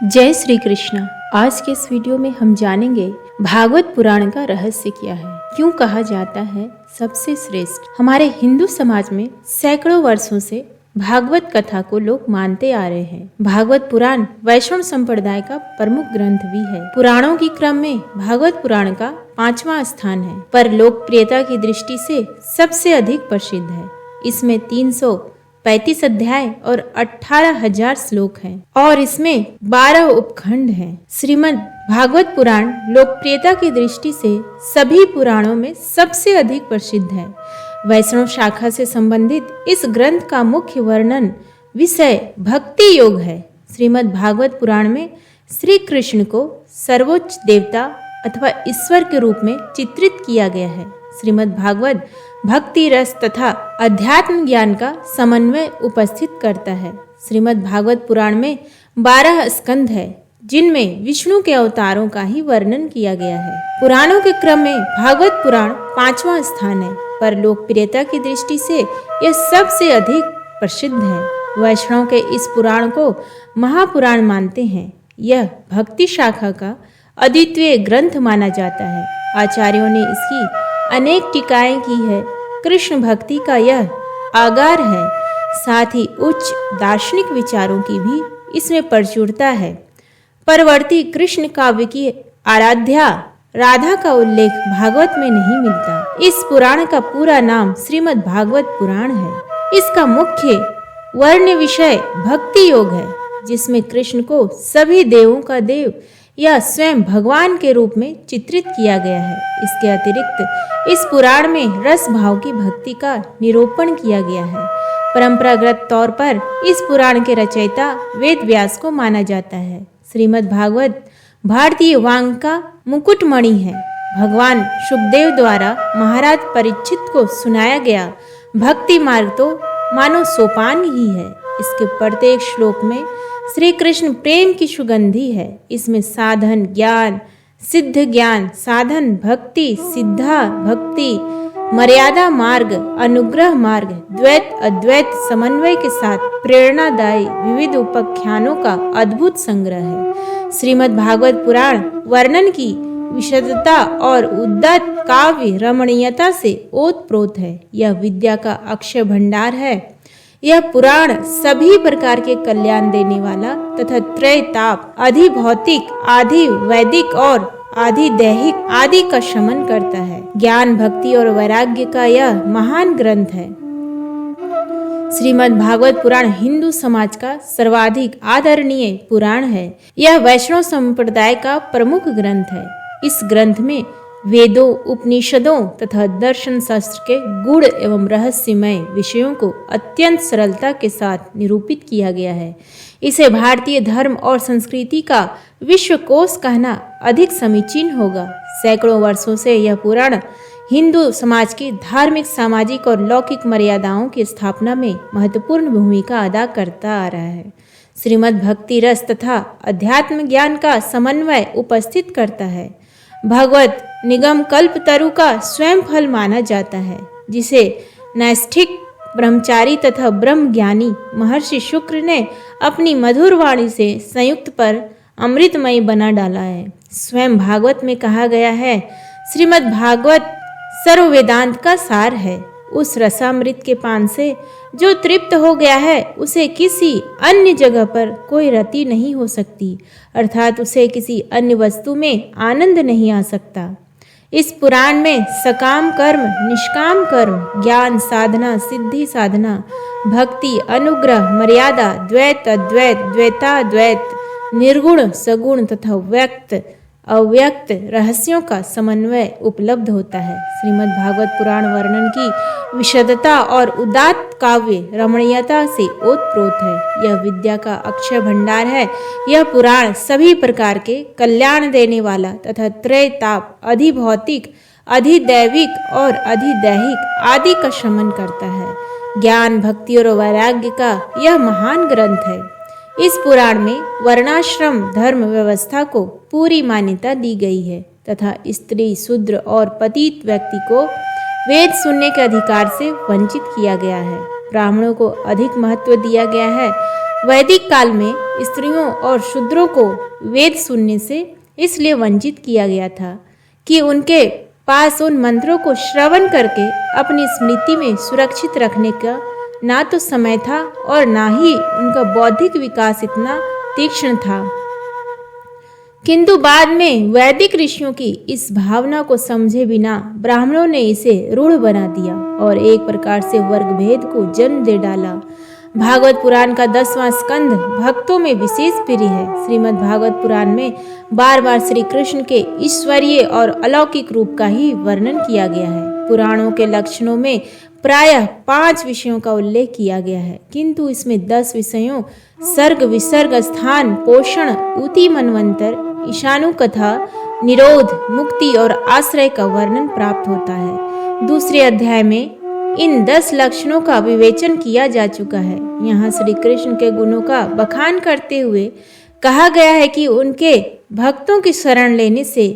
जय श्री कृष्ण। आज के इस वीडियो में हम जानेंगे भागवत पुराण का रहस्य क्या है, क्यों कहा जाता है सबसे श्रेष्ठ। हमारे हिंदू समाज में सैकड़ों वर्षों से भागवत कथा को लोग मानते आ रहे हैं। भागवत पुराण वैष्णव संप्रदाय का प्रमुख ग्रंथ भी है। पुराणों की क्रम में भागवत पुराण का 5वां स्थान है, पर लोकप्रियता की दृष्टि से सबसे अधिक प्रसिद्ध है। इसमें 335 अध्याय और 18,000 श्लोक हैं और इसमें 12 उपखंड हैं। श्रीमद् भागवत पुराण लोकप्रियता की दृष्टि से सभी पुराणों में सबसे अधिक प्रसिद्ध है। वैष्णव शाखा से संबंधित इस ग्रंथ का मुख्य वर्णन विषय भक्ति योग है। श्रीमद् भागवत पुराण में श्री कृष्ण को सर्वोच्च देवता अथवा ईश्वर के रूप में चित्रित किया गया है। श्रीमद् भागवत भक्ति रस तथा अध्यात्म ज्ञान का समन्वय उपस्थित करता है। श्रीमद् भागवत पुराण में 12 स्कंध है, जिनमें विष्णु के अवतारों का ही वर्णन किया गया है। पुराणों के क्रम में भागवत पुराण 5वां स्थान है, पर लोकप्रियता की दृष्टि से यह सबसे अधिक प्रसिद्ध है। वैष्णव के इस पुराण को महापुराण मानते हैं। यह भक्ति शाखा का अद्वितीय ग्रंथ माना जाता है। आचार्यों ने इसकी अनेक टीकाएं की है। कृष्ण भक्ति का यह आगार है, साथ ही उच्च दार्शनिक विचारों की भी इसमें प्रचुरता है। परवर्ती कृष्ण काव्य की आराध्या राधा का उल्लेख भागवत में नहीं मिलता। इस पुराण का पूरा नाम श्रीमद् भागवत पुराण है। इसका मुख्य वर्ण विषय भक्ति योग है, जिसमें कृष्ण को सभी देवों का देव या स्वयं भगवान के रूप में चित्रित किया गया है। इसके अतिरिक्त इस पुराण में रस भाव की भक्ति का निरूपण किया गया है। परंपरागत तौर पर इस पुराण के रचयिता वेद व्यास को माना जाता है। श्रीमद् भागवत भारतीय वांग का मुकुटमणि है। भगवान शुकदेव द्वारा महाराज परीक्षित को सुनाया गया भक्ति मार्ग तो मानो सोपान ही है। इसके प्रत्येक श्लोक में श्री कृष्ण प्रेम की सुगंधी है। इसमें साधन ज्ञान, सिद्ध ज्ञान, साधन भक्ति, सिद्धा भक्ति, मर्यादा मार्ग, अनुग्रह मार्ग, द्वैत अद्वैत समन्वय के साथ प्रेरणादायी विविध उपाख्यानों का अद्भुत संग्रह है। श्रीमद् भागवत पुराण वर्णन की विशदता और उदात्त काव्य रमणीयता से ओतप्रोत है। यह विद्या का अक्षय भंडार है। यह पुराण सभी प्रकार के कल्याण देने वाला तथा त्रय ताप, आधि भौतिक, आधि वैदिक और आधि दैहिक आदि का शमन करता है। ज्ञान, भक्ति और वैराग्य का यह महान ग्रंथ है। श्रीमद् भागवत पुराण हिंदू समाज का सर्वाधिक आदरणीय पुराण है। यह वैष्णव संप्रदाय का प्रमुख ग्रंथ है। इस ग्रंथ में वेदों, उपनिषदों तथा दर्शन शास्त्र के गूढ़ एवं रहस्यमय विषयों को अत्यंत सरलता के साथ निरूपित किया गया है। इसे भारतीय धर्म और संस्कृति का विश्वकोश कहना अधिक समीचीन होगा। सैकड़ों वर्षों से यह पुराण हिंदू समाज की धार्मिक, सामाजिक और लौकिक मर्यादाओं की स्थापना में महत्वपूर्ण भूमिका अदा करता आ रहा है। श्रीमद् भक्ति रस तथा अध्यात्म ज्ञान का समन्वय उपस्थित करता है। भगवत निगम कल्प तरु का स्वयं फल माना जाता है, जिसे नैष्ठिक ब्रह्मचारी तथा ब्रह्म ज्ञानी महर्षि शुक्र ने अपनी मधुर वाणी से संयुक्त पर अमृतमय बना डाला है। स्वयं भागवत में कहा गया है, श्रीमद् भागवत सर्व वेदांत का सार है। उस रसामृत के पान से जो तृप्त हो गया है, उसे किसी अन्य जगह पर कोई रति नहीं हो सकती, अर्थात उसे किसी अन्य वस्तु में आनंद नहीं आ सकता। इस पुराण में सकाम कर्म, निष्काम कर्म, ज्ञान साधना, सिद्धि साधना, भक्ति, अनुग्रह, मर्यादा, द्वैत अद्वैत, द्वैताद्वैत, निर्गुण सगुण तथा व्यक्त अव्यक्त रहस्यों का समन्वय उपलब्ध होता है। श्रीमद् भागवत पुराण वर्णन की विशदता और उदात्त काव्य रमणीयता से ओतप्रोत है। यह विद्या का अक्षय भंडार है। यह पुराण सभी प्रकार के कल्याण देने वाला तथा त्रय ताप, अधि भौतिक, अधि दैविक और अधि दैहिक आदि का शमन करता है। ज्ञान, भक्ति और वैराग्य का यह महान ग्रंथ है। इस पुराण में वर्णाश्रम धर्म व्यवस्था को पूरी मान्यता दी गई है तथा स्त्री, शूद्र और पतित व्यक्ति को वेद सुनने के अधिकार से वंचित किया गया है। ब्राह्मणों को अधिक महत्व दिया गया है। वैदिक काल में स्त्रियों और शूद्रों को वेद सुनने से इसलिए वंचित किया गया था कि उनके पास उन मंत्रों को श्रवण करके अपनी स्मृति में सुरक्षित रखने का ना तो समय था और ना ही उनका बौद्धिक विकास इतना तीक्ष्ण था। किंतु बाद में वैदिक ऋषियों की इस भावना को समझे बिना ब्राह्मणों ने इसे रूढ़ बना दिया और एक प्रकार से वर्ग भेद को जन्म दे डाला। भागवत पुराण का 10वां स्कंद भक्तों में विशेष प्रिय है। श्रीमद् भागवत पुराण में बार बार श्री कृष्ण के ईश्वरीय और अलौकिक रूप का ही वर्णन किया गया है। पुराणों के लक्षणों में प्रायः 5 विषयों का उल्लेख किया गया है, किंतु इसमें 10 विषयों सर्ग, विसर्ग, स्थान, पोषण, ऊती, मनवंतर, ईशानु कथा, निरोध, मुक्ति और आश्रय का वर्णन प्राप्त होता है। दूसरे अध्याय में इन 10 लक्षणों का विवेचन किया जा चुका है। यहाँ श्री कृष्ण के गुणों का बखान करते हुए कहा गया है कि उनके भक्तों की शरण लेने से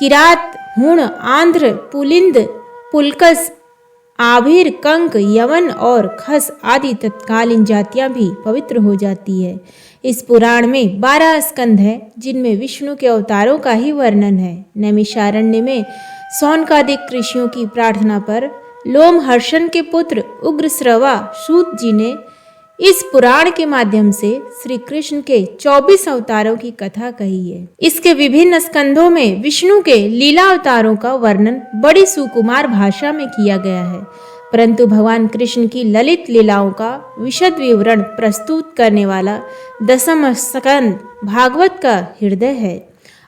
किरात, हुण, आंध्र, पुलिंद, पुलकस, आभिर, कंक, यवन और खस आदि तत्कालीन जातियां भी पवित्र हो जाती है। इस पुराण में 12 स्कंध है, जिनमें विष्णु के अवतारों का ही वर्णन है। नैमिषारण्य में शौनकादिक ऋषियों की प्रार्थना पर लोमहर्षण के पुत्र उग्रश्रवा सूत जी ने इस पुराण के माध्यम से श्री कृष्ण के 24 अवतारों की कथा कही है। इसके विभिन्न स्कंधों में विष्णु के लीला अवतारों का वर्णन बड़ी सुकुमार भाषा में किया गया है, परंतु भगवान कृष्ण की ललित लीलाओं का विशद विवरण प्रस्तुत करने वाला 10वां स्कंद भागवत का हृदय है।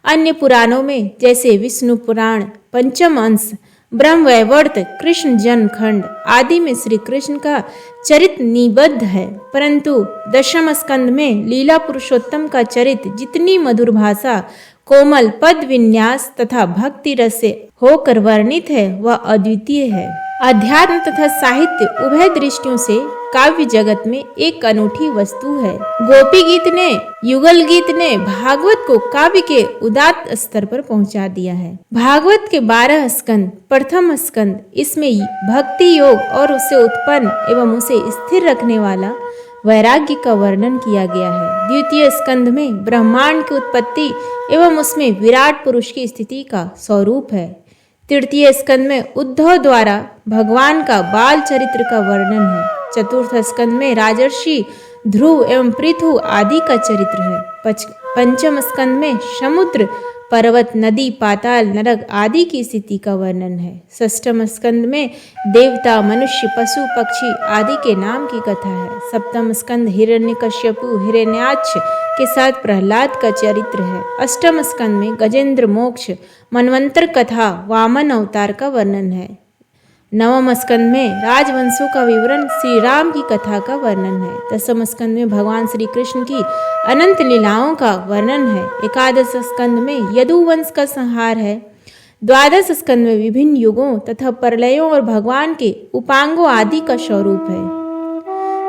अन्य पुराणों में जैसे विष्णु पुराण, पंचम अंश, ब्रह्मवैवर्त, कृष्ण जन्म खंड आदि में श्री कृष्ण का चरित्र निबद्ध है, परंतु 10वें स्कंद में लीला पुरुषोत्तम का चरित्र जितनी मधुर भाषा, कोमल पद विन्यास तथा भक्ति रस से होकर वर्णित है वह अद्वितीय है। अध्यात्म तथा साहित्य उभय दृष्टियों से काव्य जगत में एक अनूठी वस्तु है। गोपी गीत ने, युगल गीत ने भागवत को काव्य के उदात्त स्तर पर पहुंचा दिया है। भागवत के 12 स्कंद, प्रथम स्कंद, इसमें भक्ति योग और उसे उत्पन्न एवं उसे स्थिर रखने वाला वैराग्य का वर्णन किया गया है। द्वितीय स्कंद में ब्रह्मांड की उत्पत्ति एवं उसमें विराट पुरुष की स्थिति का स्वरूप है। तृतीय स्कंद में उद्धव द्वारा भगवान का बाल चरित्र का वर्णन है। चतुर्थ स्कंद में राजर्षि ध्रुव एवं पृथु आदि का चरित्र है। पंचम स्कंद में समुद्र, पर्वत, नदी, पाताल, नरक आदि की स्थिति का वर्णन है। षष्ठम स्कंद में देवता, मनुष्य, पशु, पक्षी आदि के नाम की कथा है। सप्तम स्कंद हिरण्यकश्यपु, हिरण्याक्ष के साथ प्रहलाद का चरित्र है। अष्टम स्कंद में गजेंद्र मोक्ष, मनवंतर कथा, वामन अवतार का वर्णन है। नवम स्कंद में राजवंशों का विवरण, श्री राम की कथा का वर्णन है। दसम स्कंद में भगवान श्री कृष्ण की अनंत लीलाओं का वर्णन है। एकादश स्कंद में यदुवंश का संहार है। द्वादश स्कंद में विभिन्न युगों तथा प्रलयों और भगवान के उपांगों आदि का स्वरूप है।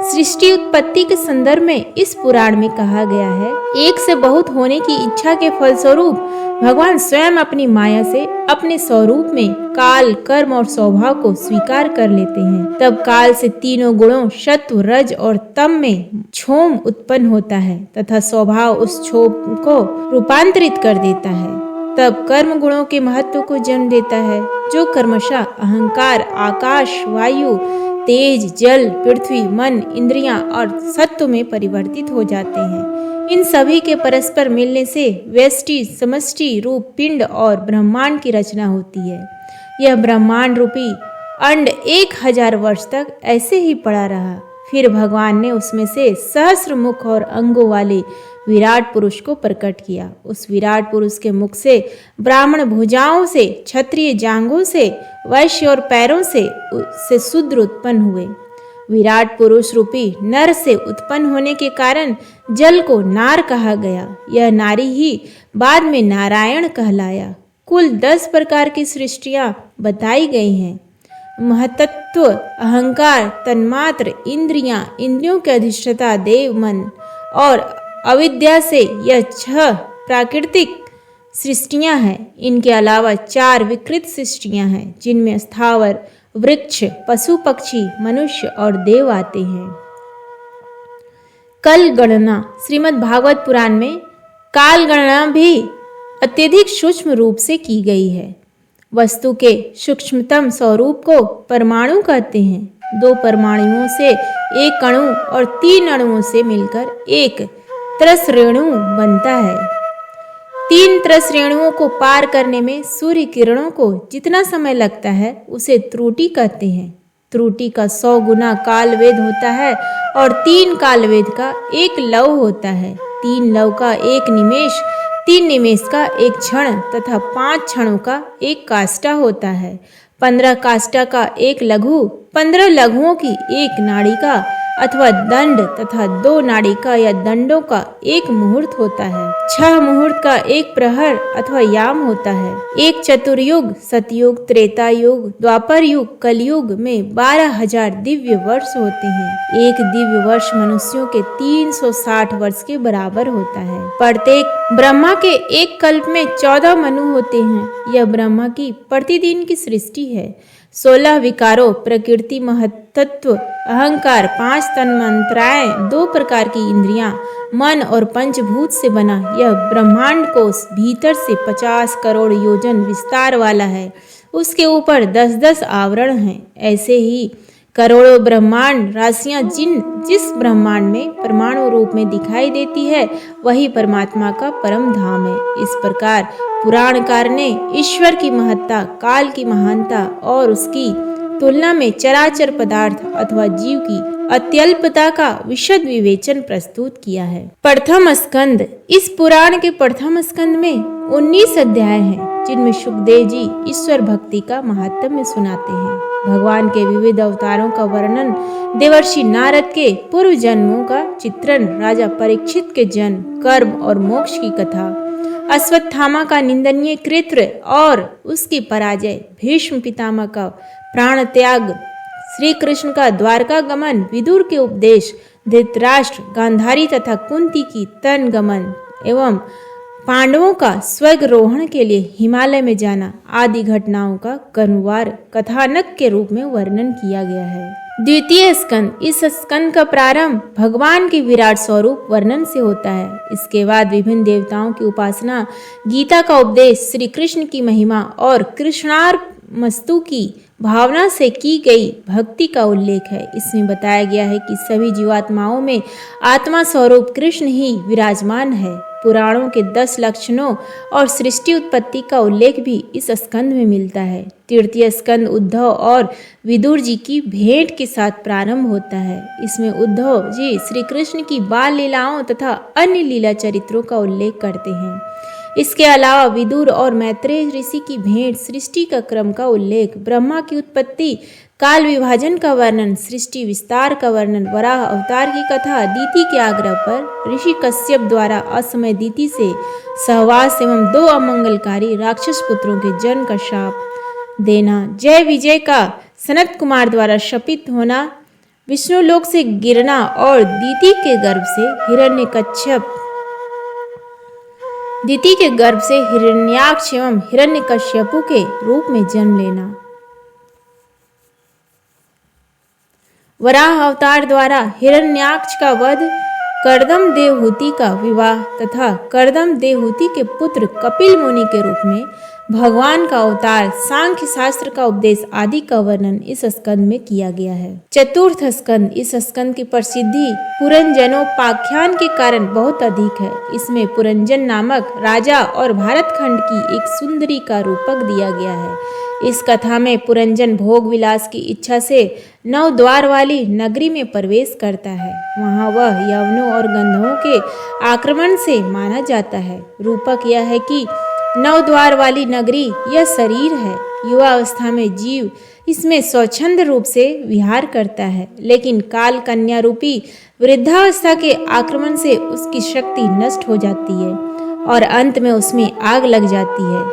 सृष्टि उत्पत्ति के संदर्भ में इस पुराण में कहा गया है, एक से बहुत होने की इच्छा के फलस्वरूप भगवान स्वयं अपनी माया से अपने स्वरूप में काल, कर्म और स्वभाव को स्वीकार कर लेते हैं। तब काल से तीनों गुणों सत्व, रज और तम में क्षोभ उत्पन्न होता है तथा स्वभाव उस क्षोभ को रूपांतरित कर देता है। तब कर्म गुणों के महत्व को जन्म देता है, जो क्रमशः अहंकार, आकाश, वायु, तेज, जल, पृथ्वी, मन, इंद्रियां और सत्व में परिवर्तित हो जाते हैं। इन सभी के परस्पर मिलने से व्यष्टि, समष्टि रूप पिंड और ब्रह्मांड की रचना होती है। यह ब्रह्मांड रूपी अंड 1000 वर्ष तक ऐसे ही पड़ा रहा। फिर भगवान ने उसमें से सहस्र मुख और अंगों वाले विराट पुरुष को प्रकट किया। उस विराट पुरुष के मुख से ब्राह्मण भुजाओं से, क्षत्रिय जांघों से, वैश्य और पैरों से शूद्र उत्पन्न हुए। विराट पुरुष रूपी नर से उत्पन्न होने के कारण जल को नार कहा गया। यह नारी ही बाद में नारायण कहलाया। कुल 10 प्रकार की सृष्टियां बताई गई हैं। महतत्व, अहंकार, तन्मात्र, इंद्रियां, इंद्रियों के अधिष्ठाता देव, मन और अविद्या से यह 6 प्राकृतिक सृष्टियां हैं। इनके अलावा 4 विकृत सृष्टियां हैं, जिनमें स्थावर, वृक्ष, पशु, पक्षी, मनुष्य और देव आते हैं। कल गणना, श्रीमद् भागवत पुराण में काल गणना भी अत्यधिक सूक्ष्म रूप से की गई है। वस्तु के सूक्ष्मतम स्वरूप को परमाणु कहते हैं। 2 परमाणुओं से एक अणु और 3 अणुओं से मिलकर एक त्रसरेणु बनता है। 3 त्रसरेणुओं को पार करने में सूर्य किरणों को जितना समय लगता है उसे त्रुटि कहते हैं। त्रुटि का 100 गुना कालवेद होता है और 3 कालवेद का 1 लव होता है। 3 लव का 1 निमेष, 3 निमेष का 1 क्षण तथा 5 क्षणों का 1 काष्ठा होता है। 15 काष्ठा का 1 लघु, 15 लघुओं की 1 नाड़िका अथवा दंड तथा 2 नाड़िका या दंडों का 1 मुहूर्त होता है। 6 मुहूर्त का 1 प्रहर अथवा याम होता है। एक चतुर्युग, सतयुग, त्रेता युग, द्वापर युग, कलयुग में 12,000 दिव्य वर्ष होते हैं। एक दिव्य वर्ष मनुष्यों के 360 वर्ष के बराबर होता है। प्रत्येक ब्रह्मा के एक कल्प में 14 मनु होते हैं। यह ब्रह्मा की प्रतिदिन की सृष्टि है। 16 विकारों, प्रकृति, महत्त्व, अहंकार, 5 तन्मात्राएं, 2 प्रकार की इंद्रियां, मन और पंचभूत से बना यह ब्रह्मांड कोश भीतर से 50 करोड़ योजन विस्तार वाला है। उसके ऊपर 10-10 आवरण हैं। ऐसे ही करोड़ों ब्रह्मांड राशियां जिस ब्रह्मांड में परमाणु रूप में दिखाई देती है वही परमात्मा का परम धाम है। इस प्रकार पुराणकार ने ईश्वर की महत्ता, काल की महानता और उसकी तुलना में चराचर पदार्थ अथवा जीव की अत्यल्पता का विशद विवेचन प्रस्तुत किया है। प्रथम स्कंद। इस पुराण के प्रथम स्कंद में 19 अध्याय हैं, जिनमें सुखदेव जी ईश्वर भक्ति का महात्म्य सुनाते हैं। भगवान के विविध अवतारों का वर्णन, देवर्षि नारद के पूर्व जन्मों का चित्रण, राजा परीक्षित के जन्म, कर्म और मोक्ष की कथा, अश्वत्थामा का निंदनीय कृत्य और उसकी पराजय, भीष्म पितामह का प्राण त्याग, श्री कृष्ण का द्वारका गमन, विदुर के उपदेश, धृतराष्ट्र, गांधारी तथा कुंती की तन गमन एवं पांडवों का स्वर्गारोहण के लिए हिमालय में जाना आदि घटनाओं का क्रमवार कथानक के रूप में वर्णन किया गया है। द्वितीय स्कंद। इस स्कंद का प्रारंभ भगवान के विराट स्वरूप वर्णन से होता है। इसके बाद विभिन्न देवताओं की उपासना, गीता का उपदेश, श्री कृष्ण की महिमा और कृष्णार्पणमस्तु की भावना से की गई भक्ति का उल्लेख है। इसमें बताया गया है कि सभी जीवात्माओं में आत्मा स्वरूप कृष्ण ही विराजमान है। पुराणों के 10 लक्षणों और सृष्टि उत्पत्ति का उल्लेख भी इस स्कंद में मिलता है। तृतीय स्कंद उद्धव और विदुर जी की भेंट के साथ प्रारंभ होता है। इसमें उद्धव जी श्री कृष्ण की बाल लीलाओं तथा अन्य लीला चरित्रों का उल्लेख करते हैं। इसके अलावा विदुर और मैत्रेय ऋषि की भेंट, सृष्टि का क्रम का उल्लेख, ब्रह्मा की उत्पत्ति, काल विभाजन का वर्णन, सृष्टि विस्तार का वर्णन, वराह अवतार की कथा, दीति के आग्रह पर ऋषि कश्यप द्वारा असमय दीति से सहवास एवं 2 अमंगलकारी राक्षस पुत्रों के जन्म का शाप देना, जय विजय का सनत कुमार द्वारा शपित होना, विष्णु लोक से गिरना और दीति के गर्भ से हिरण्याक्ष एवं हिरण्यकश्यपु के रूप में जन्म लेना, वराह अवतार द्वारा हिरण्याक्ष का वध, कर्दम देवहूति का विवाह तथा कर्दम देवहूति के पुत्र कपिल मुनि के रूप में भगवान का अवतार, सांख्य शास्त्र का उपदेश आदि का वर्णन इस स्कंद में किया गया है। चतुर्थ स्कंद। इस स्कंद की प्रसिद्धि पुरंजनोपाख्यान के कारण बहुत अधिक है। इसमें पुरंजन नामक राजा और भारत खंड की एक सुंदरी का रूपक दिया गया है। इस कथा में पुरंजन भोग विलास की इच्छा से 9 द्वार वाली नगरी में प्रवेश करता है। वहां वह यवनों और गंधर्वों के आक्रमण से माना जाता है। रूपक यह है कि 9 द्वार वाली नगरी यह शरीर है। युवा अवस्था में जीव इसमें स्वच्छंद रूप से विहार करता है, लेकिन काल कन्या रूपी वृद्धावस्था के आक्रमण से उसकी शक्ति नष्ट हो जाती है और अंत में उसमें आग लग जाती है।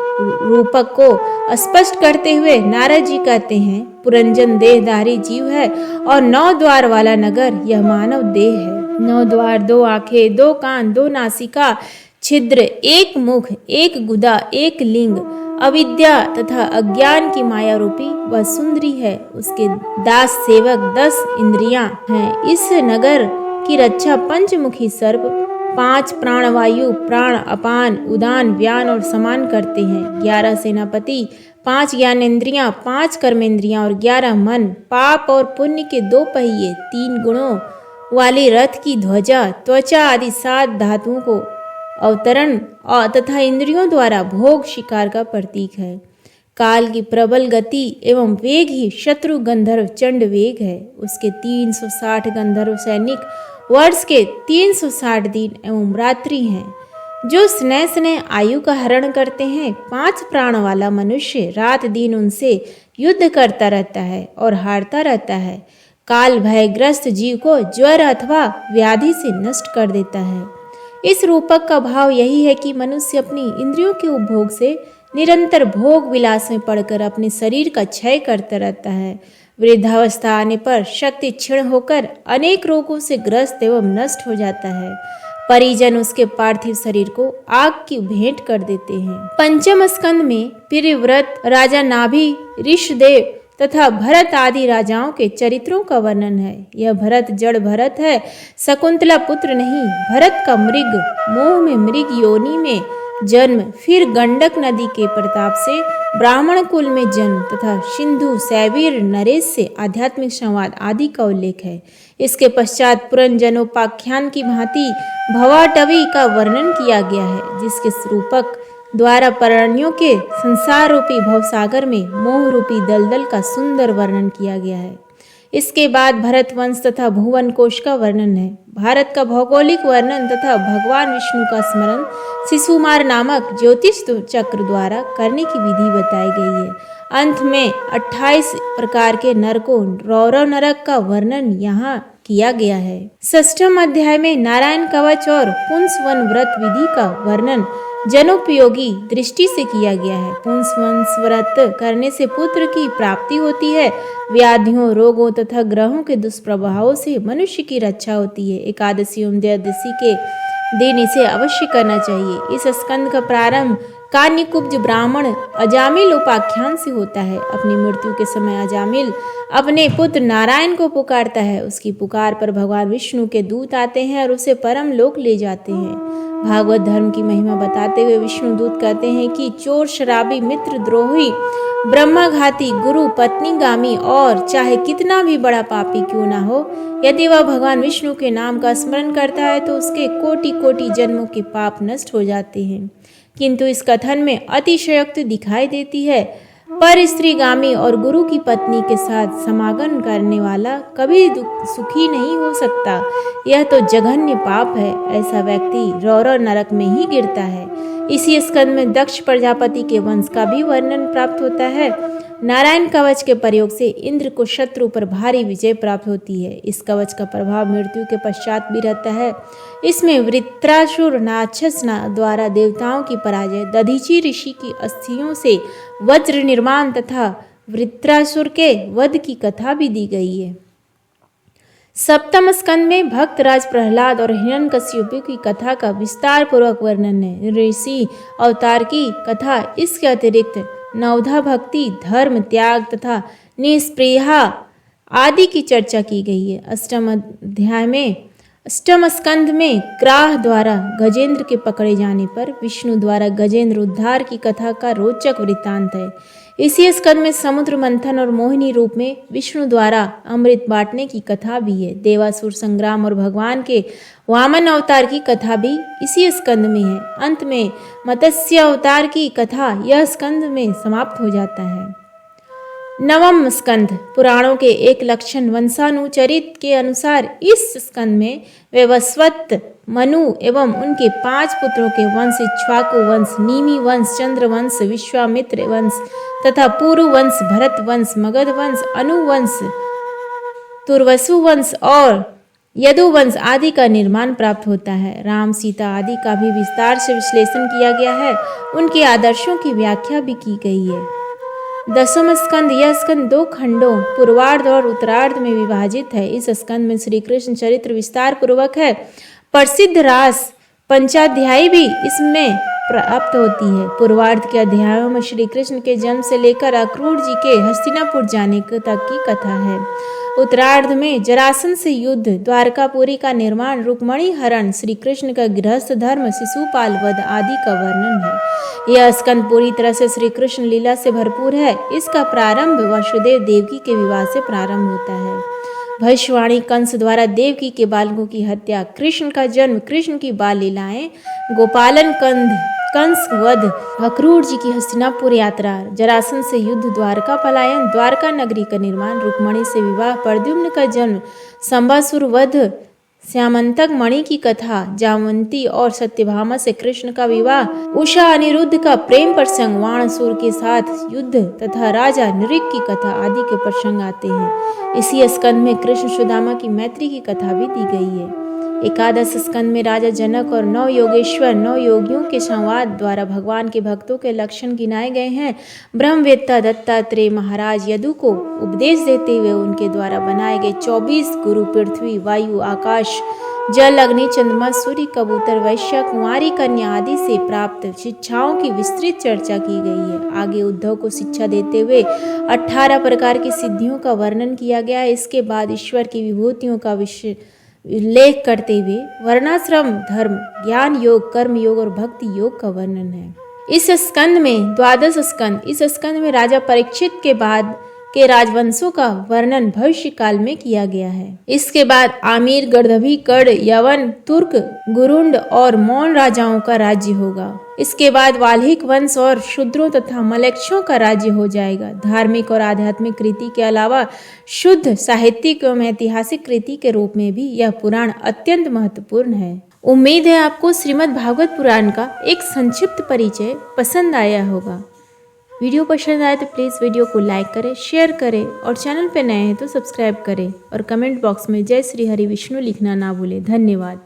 रूपक को स्पष्ट करते हुए नारद जी कहते हैं, पुरंजन देहधारी जीव है और 9 द्वार वाला नगर यह मानव देह है। 9 द्वार, 2 आंखें, 2 कान, 2 नासिका, छिद्र, 1 मुख, 1 गुदा, 1 लिंग, अविद्या तथा अज्ञान की माया रूपी वह सुंदरी है। उसके दास सेवक 10 इंद्रियां हैं। इस नगर की रक्षा पंचमुखी सर्प 5 प्राणवायु प्राण अपान उदान व्यान और समान करते हैं। 11 सेनापति, 5 ज्ञानेंद्रियां, 5 कर्मेंद्रियां और 11 मन, पाप और पुण्य के 2 पहिए, 3 गुणों वाले रथ की ध्वजा, त्वचा आदि 7 धातुओं को अवतरण तथा इंद्रियों द्वारा भोग शिकार का प्रतीक है। काल की प्रबल गति एवं वेग ही शत्रु गंधर्व चंड वेग है। उसके 360 गंधर्व सैनिक वर्ष के 360 दिन एवं रात्रि हैं, जो स्नेह स्नेह आयु का हरण करते हैं। 5 प्राण वाला मनुष्य रात दिन उनसे युद्ध करता रहता है और हारता रहता है। काल भयग्रस्त जीव को ज्वर अथवा व्याधि से नष्ट कर देता है। इस रूपक का भाव यही है कि मनुष्य अपनी इंद्रियों के उपभोग से निरंतर भोग विलास में पड़कर अपने शरीर का क्षय करता रहता है। वृद्धावस्था आने पर शक्ति क्षीण होकर अनेक रोगों से ग्रस्त एवं नष्ट हो जाता है। परिजन उसके पार्थिव शरीर को आग की भेंट कर देते हैं। पंचम स्कंद में प्रियव्रत, राजा नाभि, ऋषदेव तथा भरत आदि राजाओं के चरित्रों का वर्णन है। यह भरत जड़ भरत है, शकुंतला पुत्र नहीं। भरत का मृग मोह में मृग योनि में जन्म, फिर गंडक नदी के प्रताप से ब्राह्मण कुल में जन्म तथा सिंधु सैवीर नरेश से आध्यात्मिक संवाद आदि का उल्लेख है। इसके पश्चात पुरंजनोपाख्यान की भांति भवाटवी का वर्णन किया गया है, जिसके रूपक द्वारा प्राणियों के संसार रूपी भवसागर में मोह रूपी दलदल का सुंदर वर्णन किया गया है। इसके बाद भरत वंश तथा भुवन कोश का वर्णन है। भारत का भौगोलिक वर्णन तथा भगवान विष्णु का स्मरण शिशुमार नामक ज्योतिष चक्र द्वारा करने की विधि बताई गई है। अंत में 28 प्रकार के नरकों रौरव नरक का वर्णन यहाँ किया गया है। 6वें अध्याय में नारायण कवच और पुंसवन व्रत विधि का वर्णन जनोपयोगी दृष्टि से किया गया है। पुंसवन व्रत करने से पुत्र की प्राप्ति होती है। व्याधियों, रोगों तथा ग्रहों के दुष्प्रभावों से मनुष्य की रक्षा होती है। एकादशी एवं द्वादशी के दिन इसे अवश्य करना चाहिए। इस स्कंद का प्रारंभ कान्यकुब्ज ब्राह्मण अजामिल उपाख्यान से होता है। अपनी मृत्यु के समय अजामिल अपने पुत्र नारायण को पुकारता है। उसकी पुकार पर भगवान विष्णु के दूत आते हैं और उसे परम लोक ले जाते हैं। भागवत धर्म की महिमा बताते हुए विष्णु दूत कहते हैं कि चोर, शराबी, मित्र द्रोही, ब्रह्माघाती, गुरु पत्नीगामी और चाहे कितना भी बड़ा पापी क्यों ना हो, यदि वह भगवान विष्णु के नाम का स्मरण करता है तो उसके कोटि कोटि जन्मों के पाप नष्ट हो जाते हैं। किंतु इस कथन में अतिशयोक्ति दिखाई देती है। पर स्त्रीगामी और गुरु की पत्नी के साथ समागम करने वाला कभी सुखी नहीं हो सकता। यह तो जघन्य पाप है। ऐसा व्यक्ति रौरव नरक में ही गिरता है। इसी स्कंद में दक्ष प्रजापति के वंश का भी वर्णन प्राप्त होता है। नारायण कवच के प्रयोग से इंद्र को शत्रु पर भारी विजय प्राप्त होती है। इस कवच का प्रभाव मृत्यु के पश्चात भी रहता है। इसमें वृत्रासुर राक्षस द्वारा देवताओं की पराजय, दधीचि ऋषि की अस्थियों से वज्र निर्माण तथा वृत्रासुर के वध की कथा भी दी गई है। 7वें स्कंद में भक्तराज प्रहलाद और हिरण्यकशिपु की कथा का विस्तार पूर्वक वर्णन है। ऋषि अवतार की कथा, इसके अतिरिक्त नवधा भक्ति, धर्म त्याग तथा निष्प्रिया आदि की चर्चा की गई है। 8वें स्कंद में क्राह द्वारा गजेंद्र के पकड़े जाने पर विष्णु द्वारा गजेंद्र उद्धार की कथा का रोचक वृत्तांत है। इसी स्कंद में समुद्र मंथन और मोहिनी रूप में विष्णु द्वारा अमृत बांटने की कथा भी है। देवासुर संग्राम और भगवान के वामन अवतार की कथा भी इसी स्कंद में है। अंत में मत्स्य अवतार की कथा यह स्कंद में समाप्त हो जाता है। 9वां स्कंद पुराणों के एक लक्षण वंशानुचरित के अनुसार इस स्कंद में वैवस्वत, मनु एवं उनके 5 पुत्रों के वंश इक्ष्वाकु वंश, नीमि वंश, चंद्र वंश, विश्वामित्र वंश तथा पुरु वंश, भरत वंश, मगध वंश, अनु वंश, तुर्वसु वंश और यदुवंश आदि का निर्माण प्राप्त होता है। राम, सीता आदि का भी विस्तार से विश्लेषण किया गया है। उनके आदर्शों की व्याख्या भी की गई है। 10वां स्कंद, यह स्कंद 2 खंडों पूर्वार्ध और उत्तरार्ध में विभाजित है। इस स्कंद में श्री कृष्ण चरित्र विस्तार पूर्वक है। प्रसिद्ध रास पंचाध्यायी भी इसमें प्राप्त होती है। पूर्वार्ध के अध्यायों में श्री कृष्ण के जन्म से लेकर अक्रूर जी के हस्तिनापुर जाने तक की कथा है। उत्तरार्ध में जरासंध से युद्ध, द्वारकापुरी का निर्माण, रुक्मणी हरण, श्री कृष्ण का गृहस्थ धर्म, शिशुपाल वध आदि का वर्णन है। यह स्कंद पूरी तरह से श्री कृष्ण लीला से भरपूर है। इसका प्रारंभ वसुदेव देवकी के विवाह से प्रारंभ होता है। भविष्यवाणी, कंस द्वारा देवकी के बालकों की हत्या, कृष्ण का जन्म, कृष्ण की बाल लीलाएं, गोपालन, कंस वध, अक्रूर जी की हस्तिनापुर यात्रा, जरासंध से युद्ध, द्वारका पलायन, द्वारका नगरी का निर्माण, रुक्मणी से विवाह, प्रद्युम्न का जन्म, संबासुर वध, श्यामंतक मणि की कथा, जामवंती और सत्यभामा से कृष्ण का विवाह, उषा अनिरुद्ध का प्रेम प्रसंग, वाणासुर के साथ युद्ध तथा राजा नृग की कथा आदि के प्रसंग आते हैं। इसी स्कंद में कृष्ण सुदामा की मैत्री की कथा भी दी गई है। एकादश स्कंद में राजा जनक और 9 योगेश्वर 9 योगियों के संवाद द्वारा भगवान के भक्तों के लक्षण गिनाए गए हैं। ब्रह्मवेत्ता दत्तात्रेय महाराज यदु को उपदेश देते हुए उनके द्वारा बनाए गए 24 गुरु पृथ्वी, वायु, आकाश, जल, अग्नि, चंद्रमा, सूर्य, कबूतर, वैश्य, कुंवारी, कन्या आदि से प्राप्त शिक्षाओं की विस्तृत चर्चा की गई है। आगे उद्धव को शिक्षा देते हुए 18 प्रकार की सिद्धियों का वर्णन किया गया है। इसके बाद ईश्वर की विभूतियों का उल्लेख करते हुए वर्णाश्रम धर्म, ज्ञान योग, कर्म योग और भक्ति योग का वर्णन है। इस स्कंद में द्वादश स्कंद, इस स्कंद में राजा परीक्षित के बाद के राजवंशों का वर्णन भविष्य काल में किया गया है। इसके बाद आमिर, गर्दभी, कड़, यवन, तुर्क, गुरुंड और मौन राजाओं का राज्य होगा। इसके बाद वाल्हिक वंश और शूद्रों तथा मलेच्छों का राज्य हो जाएगा। धार्मिक और आध्यात्मिक कृति के अलावा शुद्ध साहित्यिक एवं ऐतिहासिक कृति के रूप में भी यह पुराण अत्यंत महत्वपूर्ण है। उम्मीद है आपको श्रीमद् भागवत पुराण का एक संक्षिप्त परिचय पसंद आया होगा। वीडियो पसंद आए तो प्लीज़ वीडियो को लाइक करें, शेयर करें और चैनल पर नए हैं तो सब्सक्राइब करें और कमेंट बॉक्स में जय श्री हरि विष्णु लिखना ना भूलें। धन्यवाद।